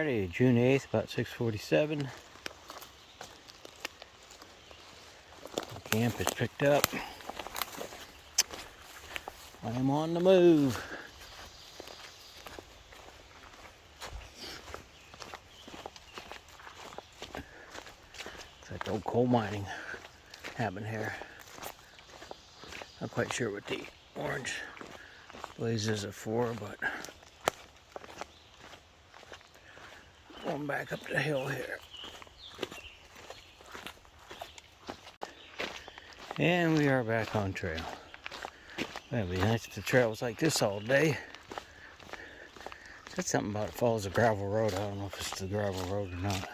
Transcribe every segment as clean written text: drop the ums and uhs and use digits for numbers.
Friday, June 8th, about 6:47. Camp is picked up. I am on the move. It's like old coal mining happening here. Not quite sure what the orange blazes are for, but going back up the hill here. And we are back on trail. It'd be nice if the trail was like this all day. Said something about it follows a gravel road. I don't know if it's the gravel road or not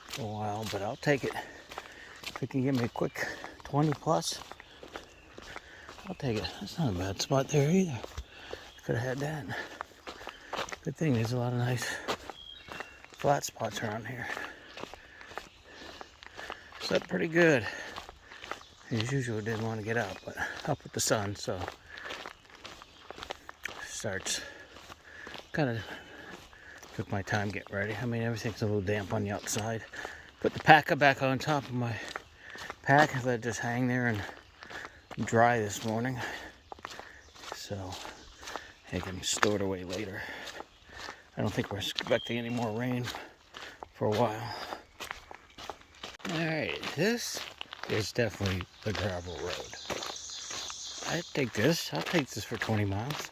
for a while, but I'll take it. If it can give me a quick 20 plus, I'll take it. That's not a bad spot there either. Could have had that. Good thing there's a lot of nice flat spots around here. Slept pretty good. As usual, didn't want to get up, but up with the sun, so starts. Kind of took my time getting ready. I mean, everything's a little damp on the outside. Put the packer back on top of my pack and let it just hang there and dry this morning, so I can store it away later. I don't think we're expecting any more rain for a while. Alright, this is definitely the gravel road. I'll take this for 20 miles.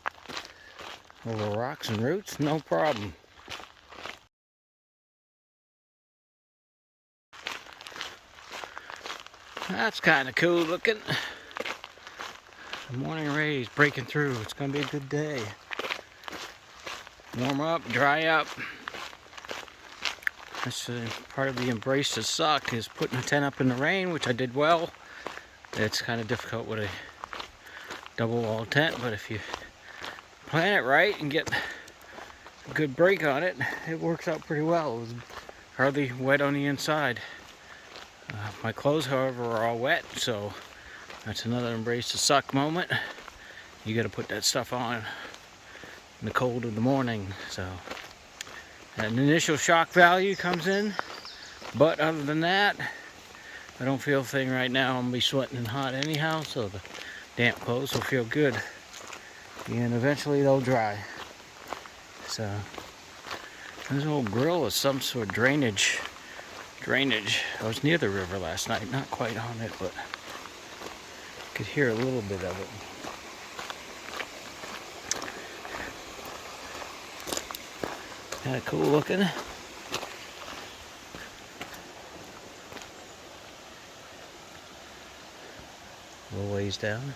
Over rocks and roots, no problem. That's kind of cool looking. The morning rays breaking through. It's going to be a good day. Warm up, dry up. That's part of the embrace the suck is putting a tent up in the rain, which I did well. It's kind of difficult with a double wall tent, but if you plan it right and get a good break on it, it works out pretty well. It was hardly wet on the inside. My clothes, however, are all wet, so that's another embrace the suck moment. You got to put that stuff on in the cold of the morning, so an initial shock value comes in, but other than that, I don't feel a thing right now. I'm gonna be sweating and hot anyhow, so the damp clothes will feel good, and eventually they'll dry. So there's an old grill with some sort of drainage. I was near the river last night, not quite on it, but could hear a little bit of it. Kind of cool looking. A little ways down.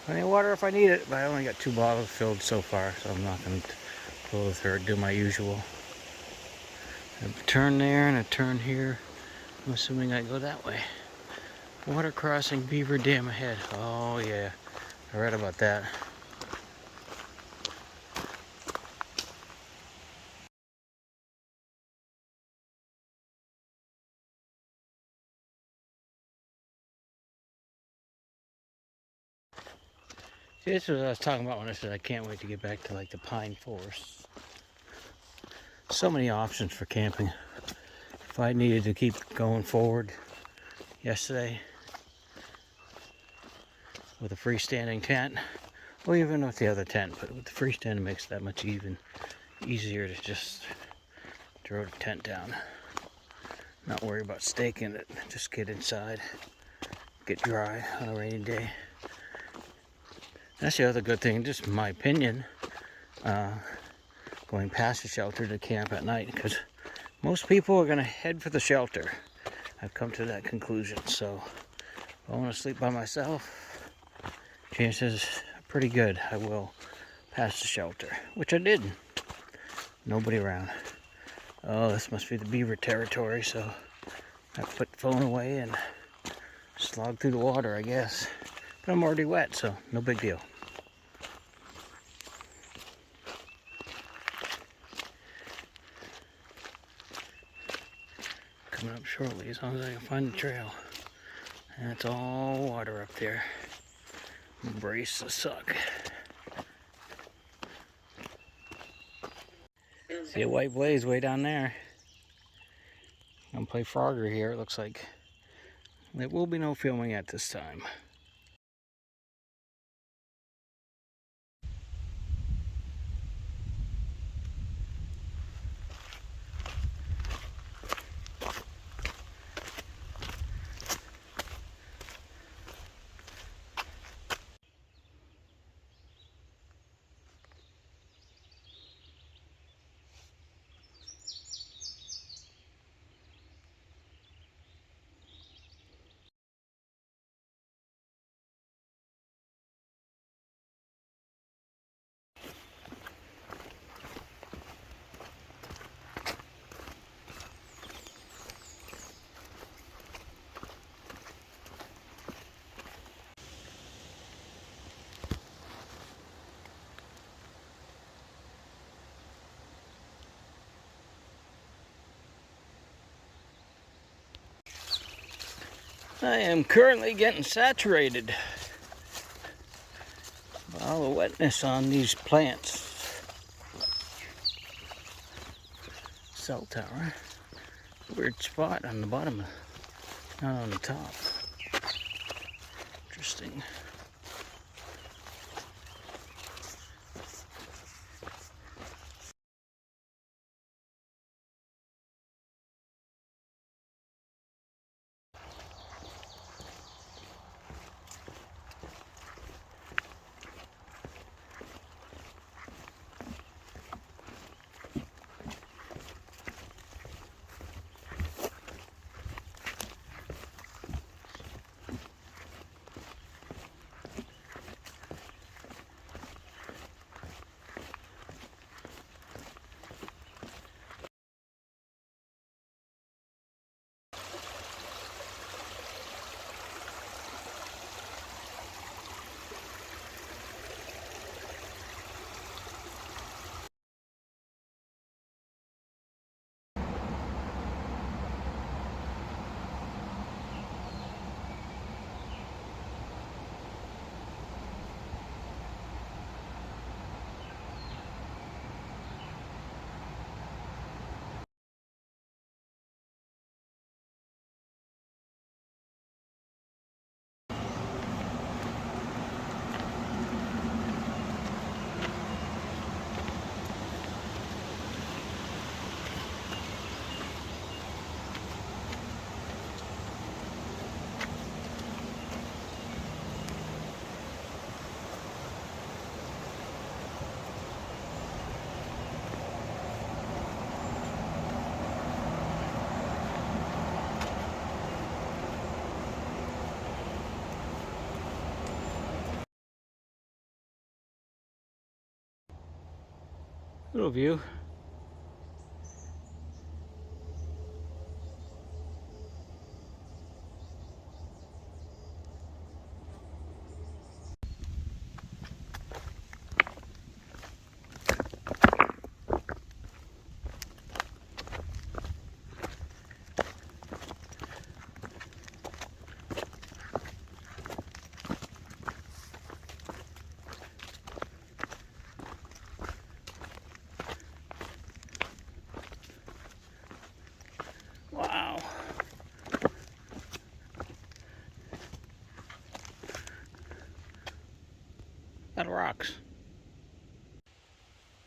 Plenty of water if I need it, but I only got 2 bottles filled so far, so I'm not going to pull the third, do my usual. A turn there and a turn here. I'm assuming I go that way. Water crossing Beaver Dam ahead. Oh yeah, I read about that. See, this is what I was talking about when I said I can't wait to get back to like the pine forests. So many options for camping. If I needed to keep going forward yesterday with a freestanding tent, or even with the other tent, but with the freestanding it makes it that much even easier to just throw the tent down. Not worry about staking it, just get inside, get dry on a rainy day. That's the other good thing, just in my opinion, going past the shelter to camp at night, because most people are going to head for the shelter. I've come to that conclusion, so if I want to sleep by myself, chances are pretty good I will pass the shelter, which I did. Nobody around. Oh, this must be the beaver territory, so I put the phone away and slog through the water, I guess. But I'm already wet, so no big deal. Coming up shortly, as long as I can find the trail. And it's all water up there. Embrace the suck. See a white blaze way down there. I'm gonna play Frogger here, it looks like. There will be no filming at this time. I am currently getting saturated by all the wetness on these plants. Cell tower. Weird spot on the bottom, not on the top. Interesting. Little view. Wow. A lot of rocks.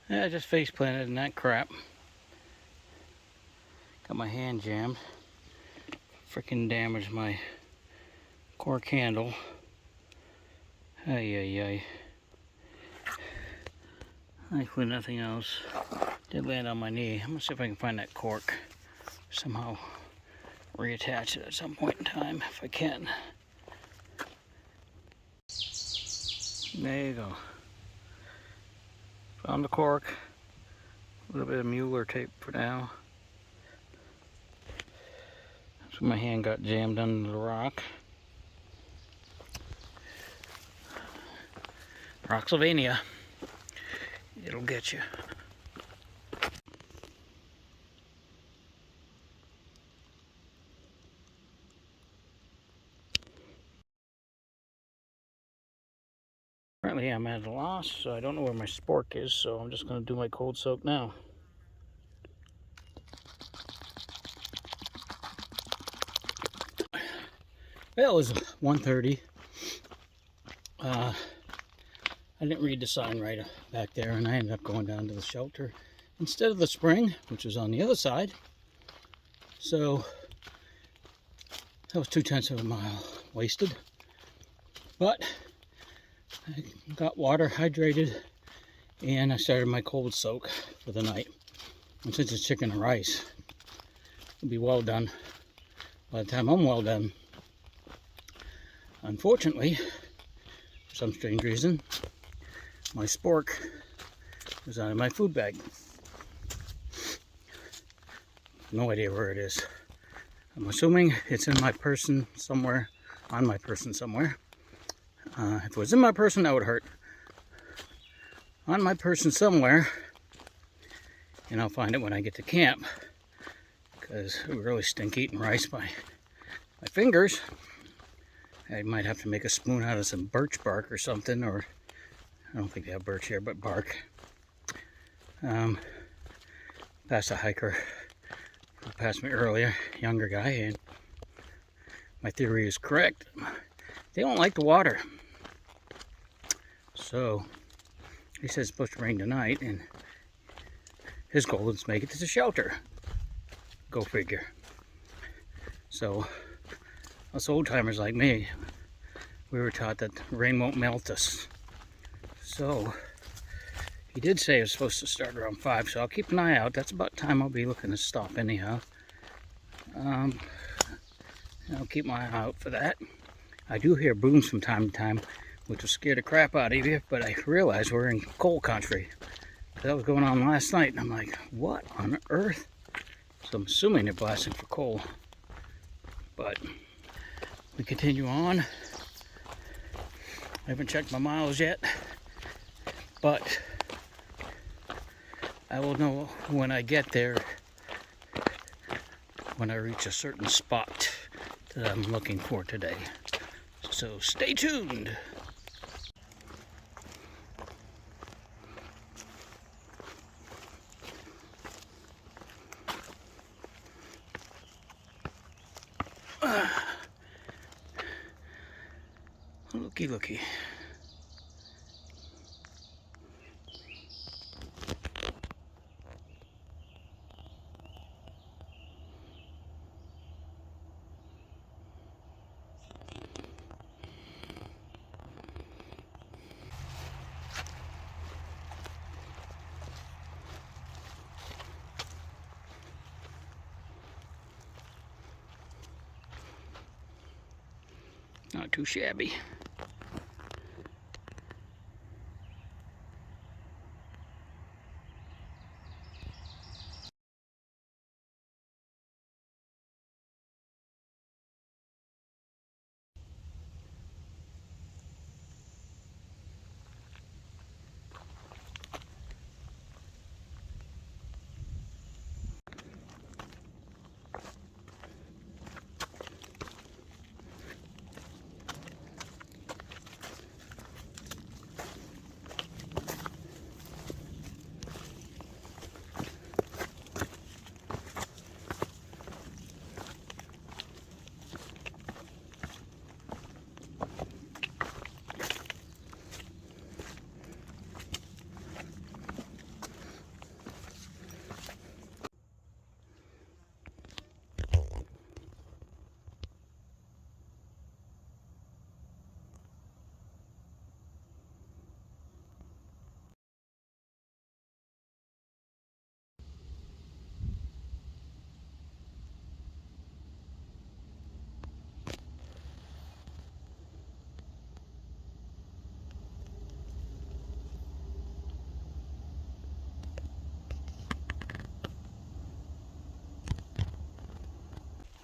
Yeah, I just face planted in that crap. Got my hand jammed. Freaking damaged my cork handle. Ay, ay, ay. Thankfully nothing else. Did land on my knee. I'm gonna see if I can find that cork. Somehow reattach it at some point in time if I can. There you go. Found the cork. A little bit of Mueller tape for now. So my hand got jammed under the rock. Rocksylvania. It'll get you. Currently I'm at a loss, so I don't know where my spork is, so I'm just going to do my cold soak now. Well, it was 1:30. I didn't read the sign right back there, and I ended up going down to the shelter instead of the spring, which was on the other side. So that was 2/10 of a mile wasted. But I got water, hydrated, and I started my cold soak for the night. And since it's chicken and rice, it'll be well done by the time I'm well done. Unfortunately, for some strange reason, my spork was out of my food bag. No idea where it is. I'm assuming it's in my person somewhere, on my person somewhere. If it was in my person, that would hurt. On my person somewhere, and I'll find it when I get to camp, because it would really stink eating rice by my fingers. I might have to make a spoon out of some birch bark or something, or I don't think they have birch here, but bark. Passed a hiker who passed me earlier, younger guy, and my theory is correct. They don't like the water. So he says it's supposed to rain tonight, and his goal is to make it to the shelter. Go figure. So us old timers like me, we were taught that rain won't melt us. So he did say it was supposed to start around 5, so I'll keep an eye out. That's about the time I'll be looking to stop anyhow. I'll keep my eye out for that. I do hear booms from time to time, which will scare the crap out of you, but I realize we're in coal country. That was going on last night, and I'm like, what on earth? So I'm assuming they're blasting for coal. But we continue on. I haven't checked my miles yet, but I will know when I get there, when I reach a certain spot that I'm looking for today. So stay tuned. Looky, looky. Not too shabby.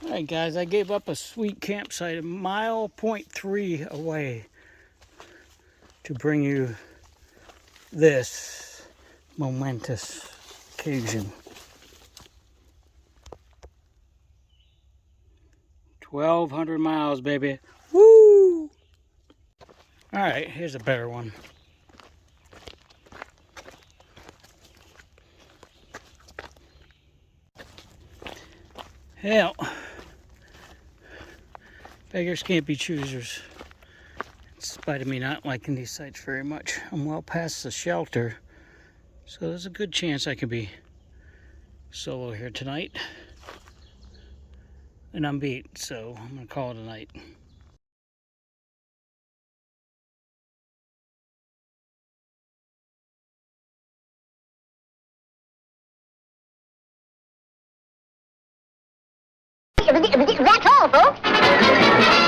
Alright guys, I gave up a sweet campsite 1.3 miles away to bring you this momentous occasion. 1,200 miles, baby. Woo! Alright, here's a better one. Hell, Beggars can't be choosers. In spite of me not liking these sites very much. I'm well past the shelter, so there's a good chance I could be solo here tonight. And I'm beat, so I'm gonna call it a night. That's all, folks.